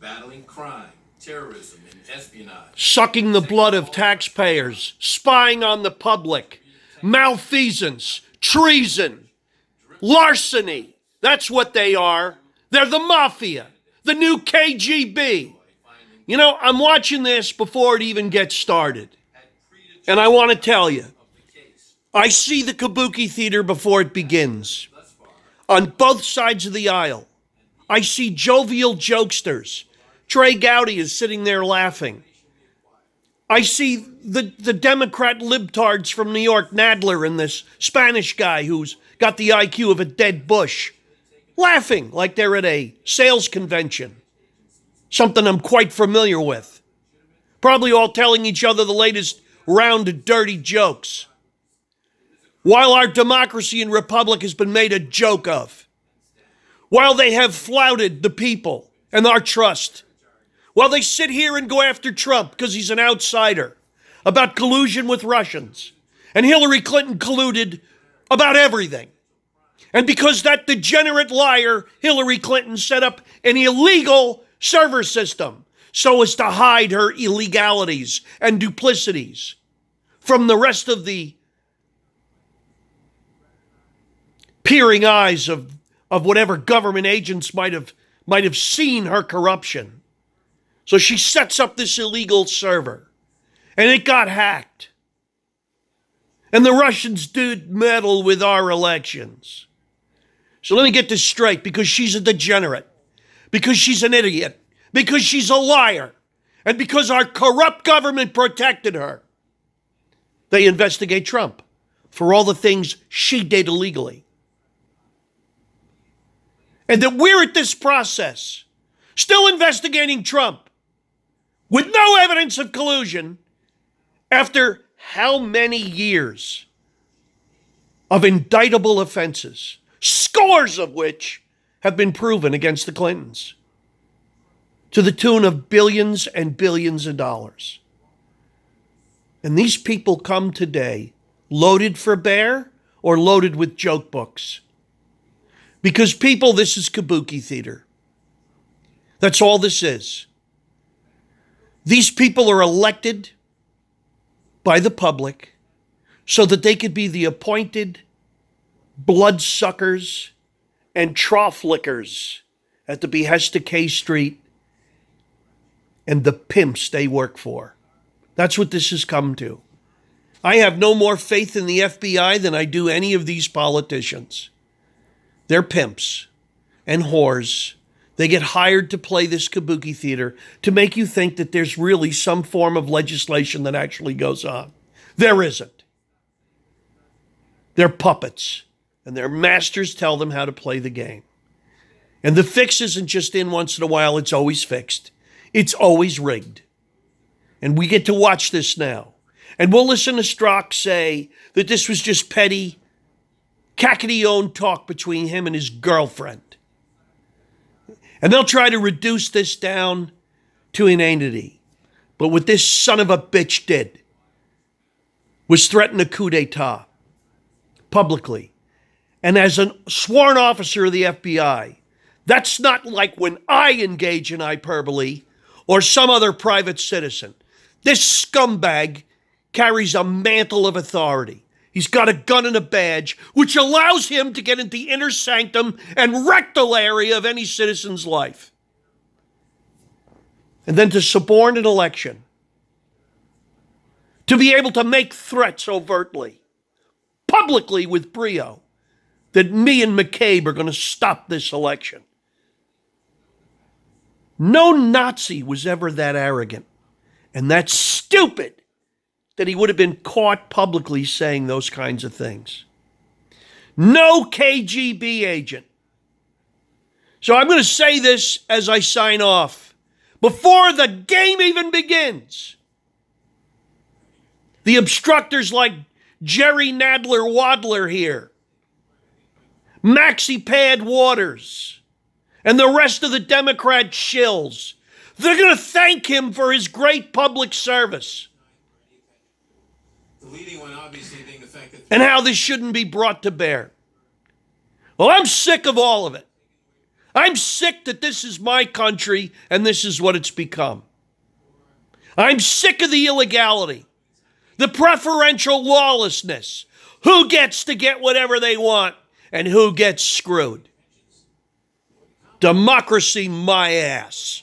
Battling crime, terrorism, and espionage. Sucking the blood of taxpayers, spying on the public, malfeasance, treason, larceny. That's what they are. They're the mafia, the new KGB. You know, I'm watching this before it even gets started. And I want to tell you, I see the Kabuki Theater before it begins. On both sides of the aisle, I see jovial jokesters. Trey Gowdy is sitting there laughing. I see the Democrat libtards from New York, Nadler, and this Spanish guy who's got the IQ of a dead Bush, laughing like they're at a sales convention. Something I'm quite familiar with. Probably all telling each other the latest round of dirty jokes. While our democracy and republic has been made a joke of. While they have flouted the people and our trust. While they sit here and go after Trump because he's an outsider. About collusion with Russians. And Hillary Clinton colluded about everything. And because that degenerate liar, Hillary Clinton, set up an illegal server system so as to hide her illegalities and duplicities from the rest of the peering eyes of whatever government agents might have seen her corruption. So she sets up this illegal server, and it got hacked. And the Russians did meddle with our elections. So let me get this straight, because she's a degenerate, because she's an idiot, because she's a liar, and because our corrupt government protected her. They investigate Trump for all the things she did illegally. And that we're at this process, still investigating Trump, with no evidence of collusion, after how many years of indictable offenses, scores of which have been proven against the Clintons, to the tune of billions and billions of dollars. And these people come today loaded for bear or loaded with joke books. Because people, this is Kabuki Theater. That's all this is. These people are elected by the public so that they could be the appointed bloodsuckers and trough lickers at the behest of K Street and the pimps they work for. That's what this has come to. I have no more faith in the FBI than I do any of these politicians. They're pimps and whores. They get hired to play this Kabuki Theater to make you think that there's really some form of legislation that actually goes on. There isn't. They're puppets, and their masters tell them how to play the game. And the fix isn't just in once in a while, it's always fixed. It's always rigged. And we get to watch this now. And we'll listen to Strzok say that this was just petty, cackety-owned talk between him and his girlfriend. And they'll try to reduce this down to inanity. But what this son of a bitch did was threaten a coup d'etat publicly. And as a sworn officer of the FBI, that's not like when I engage in hyperbole or some other private citizen. This scumbag carries a mantle of authority. He's got a gun and a badge, which allows him to get into the inner sanctum and rectal area of any citizen's life. And then to suborn an election. To be able to make threats overtly, publicly with brio, that me and McCabe are going to stop this election. No Nazi was ever that arrogant and that stupid that he would have been caught publicly saying those kinds of things. No KGB agent. So I'm going to say this as I sign off. Before the game even begins, the obstructors like Jerry Nadler Wadler here, Maxi Pad Waters, and the rest of the Democrat shills, they're going to thank him for his great public service. The leading one obviously being the fact that... And how this shouldn't be brought to bear. Well, I'm sick of all of it. I'm sick that this is my country and this is what it's become. I'm sick of the illegality, the preferential lawlessness. Who gets to get whatever they want and who gets screwed? Democracy, my ass.